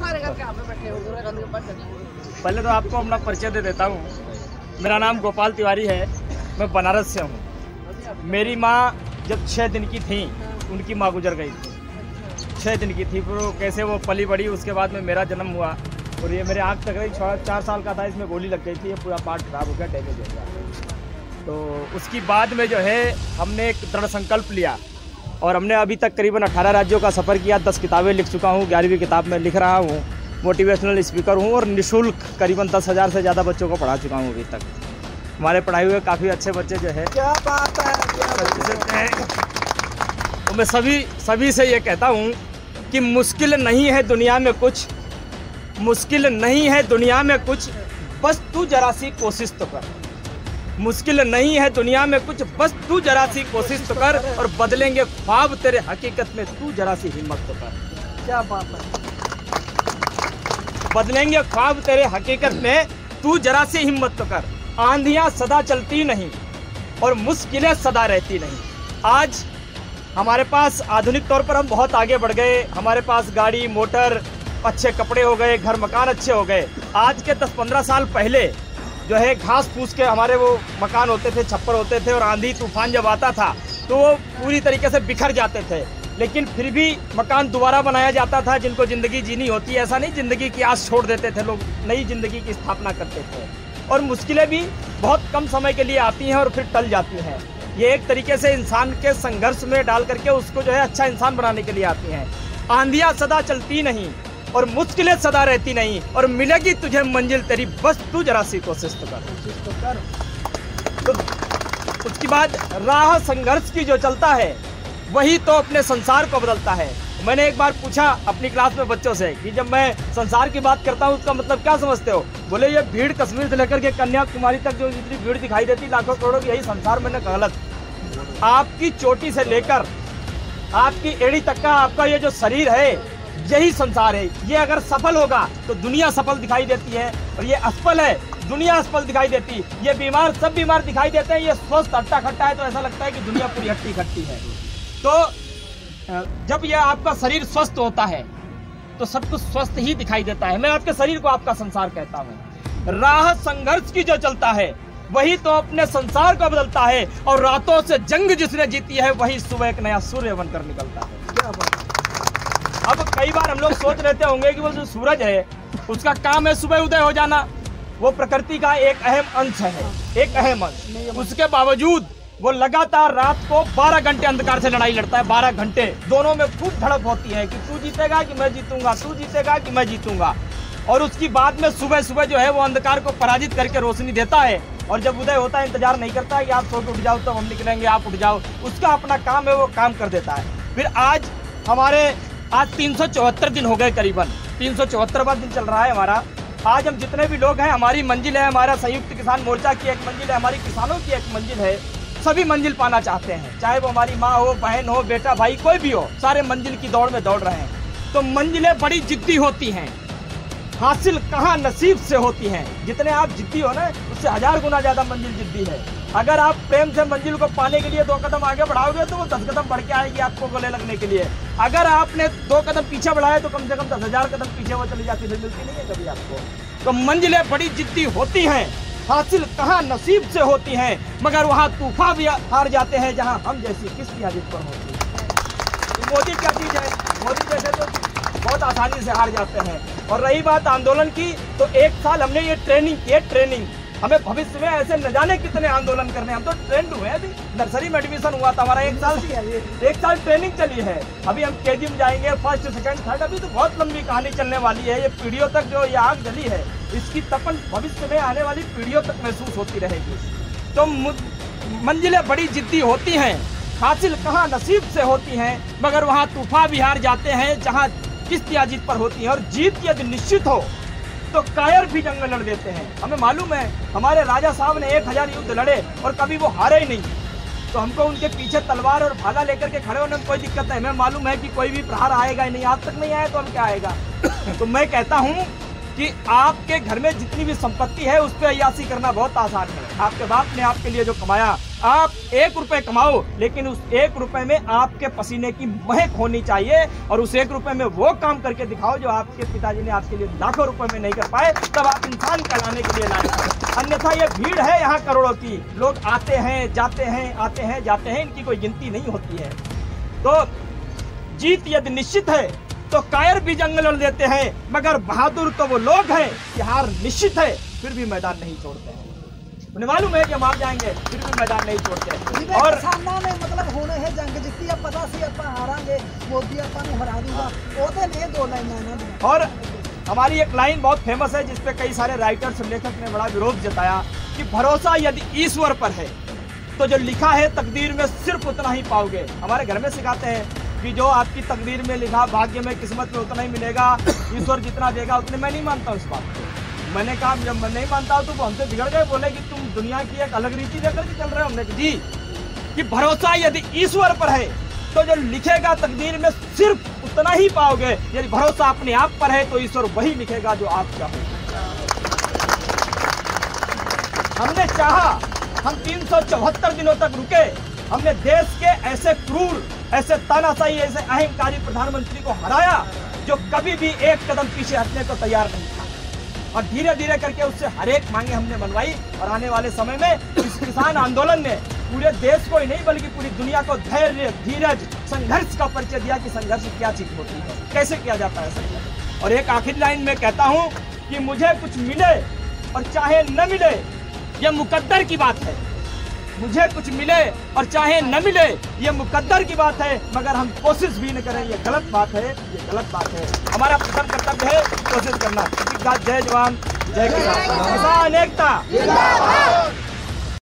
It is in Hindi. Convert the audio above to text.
हमारे घर के आप बैठे हो, पहले तो आपको अपना परिचय दे देता हूँ। मेरा नाम गोपाल तिवारी है, मैं बनारस से हूँ। मेरी माँ जब 6 दिन की थी, उनकी माँ गुजर गई थी। 6 दिन की थी, फिर वो कैसे वो पली बड़ी, उसके बाद में मेरा जन्म हुआ और ये मेरे आँख तक रही। 4 साल का था, इसमें गोली लग गई थी, ये पूरा पार्ट खराब हो गया, डैमेज हो गया। तो उसकी बाद में जो है हमने एक दृढ़ संकल्प लिया और हमने अभी तक करीबन 18 राज्यों का सफ़र किया। 10 किताबें लिख चुका हूँ, 11वीं किताब में लिख रहा हूँ। मोटिवेशनल स्पीकर हूँ और निःशुल्क करीबन 10,000 से ज़्यादा बच्चों को पढ़ा चुका हूँ अभी तक। हमारे पढ़ाए हुए काफ़ी अच्छे बच्चे जो है, क्या बात है। तो मैं सभी से ये कहता हूँ कि मुश्किल नहीं है दुनिया में कुछ, मुश्किल नहीं है दुनिया में कुछ, बस तू जरा सी कोशिश तो कर। मुश्किल नहीं है दुनिया में कुछ, बस तू जरा सी कोशिश तो कर और बदलेंगे ख्वाब तेरे हकीकत में, तू जरा सी हिम्मत तो कर। क्या बात है। बदलेंगे ख्वाब तेरे हकीकत में, तू जरा सी हिम्मत तो कर। आंधियां सदा चलती नहीं और मुश्किलें सदा रहती नहीं। आज हमारे पास आधुनिक तौर पर हम बहुत आगे बढ़ गए। हमारे पास गाड़ी मोटर, अच्छे कपड़े हो गए, घर मकान अच्छे हो गए। आज के 10-15 साल पहले जो है घास फूस के हमारे वो मकान होते थे, छप्पर होते थे और आंधी तूफान जब आता था तो वो पूरी तरीके से बिखर जाते थे, लेकिन फिर भी मकान दोबारा बनाया जाता था। जिनको ज़िंदगी जीनी होती है, ऐसा नहीं ज़िंदगी की आस छोड़ देते थे लोग, नई ज़िंदगी की स्थापना करते थे। और मुश्किलें भी बहुत कम समय के लिए आती हैं और फिर टल जाती हैं। ये एक तरीके से इंसान के संघर्ष में डाल करके उसको जो है अच्छा इंसान बनाने के लिए आती हैं। आंधियाँ सदा चलती नहीं और मुश्किलें सदा रहती नहीं और मिलेगी तुझे मंजिल तेरी, बस तू जरा सी कोशिश तो कर। तो उसके बाद राह संघर्ष की जो चलता है वही तो अपने संसार को बदलता है। मैंने एक बार पूछा अपनी क्लास में बच्चों से कि जब मैं संसार की बात करता हूँ उसका मतलब क्या समझते हो? बोले ये भीड़ कश्मीर से लेकर के कन्याकुमारी तक जो जितनी भीड़ दिखाई देती लाखों करोड़ों की, यही संसार। मैंने कहा गलत। आपकी चोटी से लेकर आपकी एड़ी तक का आपका ये जो शरीर है यही संसार है। ये अगर सफल होगा तो दुनिया सफल दिखाई देती है और ये असफल है, दुनिया असफल दिखाई देती। ये बीमार सब बीमार दिखाई देते हैं, ये स्वस्थ हट्टा खट्टा है तो ऐसा लगता है कि दुनिया पूरी हट्टी खट्टी है। तो जब यह आपका शरीर स्वस्थ होता है तो सब कुछ स्वस्थ ही दिखाई देता है। मैं आपके शरीर को आपका संसार कहता हूँ। राह संघर्ष की जो चलता है वही तो अपने संसार को बदलता है और रातों से जंग जिसने जीती है वही सुबह एक नया सूर्य बनकर निकलता है। क्या बात है। अब कई बार हम लोग सोच रहते होंगे कि वो जो सूरज है उसका काम है सुबह उदय हो जाना, वो प्रकृति का एक अहम अंश है, एक अहम अंश। उसके बावजूद वो लगातार रात को 12 घंटे अंधकार से लड़ाई लड़ता है। 12 घंटे दोनों में खूब धड़प होती है कि तू जीतेगा कि मैं जीतूंगा, तू जीतेगा कि मैं जीतूंगा। और उसकी बाद में सुबह सुबह जो है वो अंधकार को पराजित करके रोशनी देता है और जब उदय होता है इंतजार नहीं करता है कि आप सो के उठ जाओ तब हम निकलेंगे, आप उठ जाओ। उसका अपना काम है, वो काम कर देता है। फिर आज 374 दिन हो गए, करीबन 374वां दिन चल रहा है हमारा। आज हम जितने भी लोग हैं, हमारी मंजिल है, हमारा संयुक्त किसान मोर्चा की एक मंजिल है, हमारी किसानों की एक मंजिल है। सभी मंजिल पाना चाहते हैं, चाहे वो हमारी माँ हो, बहन हो, बेटा भाई कोई भी हो, सारे मंजिल की दौड़ में दौड़ रहे हैं। तो मंजिलें बड़ी जिद्दी होती हैं, हासिल कहाँ नसीब से होती हैं। जितने आप जिद्दी हो ना उससे 1000 गुना ज्यादा मंजिल जिद्दी है। अगर आप प्रेम से मंजिल को पाने के लिए 2 कदम आगे बढ़ाओगे तो वो 10 कदम बढ़ के आएगी आपको गले लगने के लिए। अगर आपने 2 कदम पीछे बढ़ाए तो कम से कम 10,000 कदम पीछे वो चली जाती है, मिलती नहीं है कभी आपको। तो मंजिलें बड़ी जिद्दी होती हैं, हासिल कहाँ नसीब से होती हैं, मगर वहाँ तूफान भी हार जाते हैं जहाँ हम जैसी किस्तियाँ जिस पर होती है। मोदी क्या चीज़ है? मोदी जैसे तो बहुत आसानी से हार जाते हैं। और रही बात आंदोलन की, तो 1 साल हमने ये ट्रेनिंग की है। ट्रेनिंग हमें भविष्य में ऐसे न जाने कितने आंदोलन करने, हम तो ट्रेंड हुए हैं। अभी नर्सरी में एडमिशन हुआ था हमारा, 1 साल ट्रेनिंग चली है। अभी हम केजी में जाएंगे, 1st, 2nd, 3rd। अभी तो बहुत लंबी कहानी चलने वाली है। ये पीढ़ियों तक जो ये आग जली है इसकी तपन भविष्य में आने वाली पीढ़ियों तक महसूस होती रहेगी। तो मंजिलें बड़ी जिद्दी होती हैं, हासिल कहाँ नसीब से होती हैं, मगर वहाँ तूफान भी हार जाते हैं जहाँ किस्तियाँ जीत पर होती हैं। और जीत यदि निश्चित हो तो कायर भी जंग लड़ देते हैं। हमें मालूम है हमारे राजा साहब ने 1000 युद्ध लड़े और कभी वो हारे ही नहीं। तो हमको उनके पीछे तलवार और भाला लेकर के खड़े होने में कोई दिक्कत है। हमें मालूम है कि कोई भी प्रहार आएगा ही नहीं, आज तक नहीं आया तो अब क्या आएगा। तो मैं कहता हूँ कि आपके घर में जितनी भी संपत्ति है उस पर अय्यासी करना बहुत आसान है। आपके बाप ने आपके लिए जो कमाया आप 1 रुपए कमाओ, लेकिन उस 1 रुपए में आपके पसीने की महक होनी चाहिए, और उस 1 रुपए में वो काम करके दिखाओ जो आपके पिताजी ने आपके लिए लाखों रुपए में नहीं कर पाए, तब आप इंसान कहलाने के लिए लायक हैं। अन्यथा ये भीड़ है यहाँ करोड़ों की, लोग आते हैं जाते हैं, आते हैं जाते हैं, इनकी कोई गिनती नहीं होती है। तो जीत यदि निश्चित है तो कायर भी जंगल उड़ देते हैं, मगर बहादुर तो वो लोग हैं कि हार निश्चित है फिर भी मैदान नहीं छोड़ते हैं। उन्हें मालूम है कि हम हार जाएंगे फिर भी मैदान नहीं छोड़ते। और सामने मतलब होने है जंग जितनी अब पता सी अपन हारांगे, मोदी अपन हरा दूंगा, वो तो नहीं 2 लाइन। और हमारी एक लाइन बहुत फेमस है जिसपे कई सारे राइटर्स लेखक ने बड़ा विरोध जताया कि भरोसा यदि ईश्वर पर है तो जो लिखा है तकदीर में सिर्फ उतना ही पाओगे। हमारे घर में सिखाते हैं कि जो आपकी तकदीर में लिखा, भाग्य में, किस्मत में उतना ही मिलेगा, ईश्वर जितना देगा उतने। मैं नहीं मानता हूँ इस बात को। मैंने कहा जब मैं नहीं मानता हूँ तो वो हमसे बिगड़ गए, बोले कि तुम दुनिया की एक अलग रीति लेकर के चल रहे हो। हमने जी कि भरोसा यदि ईश्वर पर है तो जो लिखेगा तकदीर में सिर्फ उतना ही पाओगे। यदि भरोसा अपने आप पर है तो ईश्वर वही लिखेगा जो आप चाहो। हमने चाहा, हम 374 दिनों तक रुके, हमने देश के ऐसे क्रूर, ऐसे तानाशाही, ऐसे अहंकारी प्रधानमंत्री को हराया जो कभी भी एक कदम पीछे हटने को तैयार नहीं था, और धीरे धीरे करके उससे हर एक मांगे हमने मनवाई। और आने वाले समय में इस किसान आंदोलन ने पूरे देश को ही नहीं बल्कि पूरी दुनिया को धैर्य, धीरज, संघर्ष का परिचय दिया कि संघर्ष क्या चीज होती है, कैसे किया जाता है संघर्ष। और एक आखिरी लाइन में कहता हूँ कि मुझे कुछ मिले और चाहे न मिले यह मुकद्दर की बात है। मुझे कुछ मिले और चाहे न मिले ये मुकद्दर की बात है, मगर हम कोशिश भी न करें ये गलत बात है, ये गलत बात है। हमारा प्रथम कर्तव्य है कोशिश करना। जय जवान जय किसान, किसान एकता।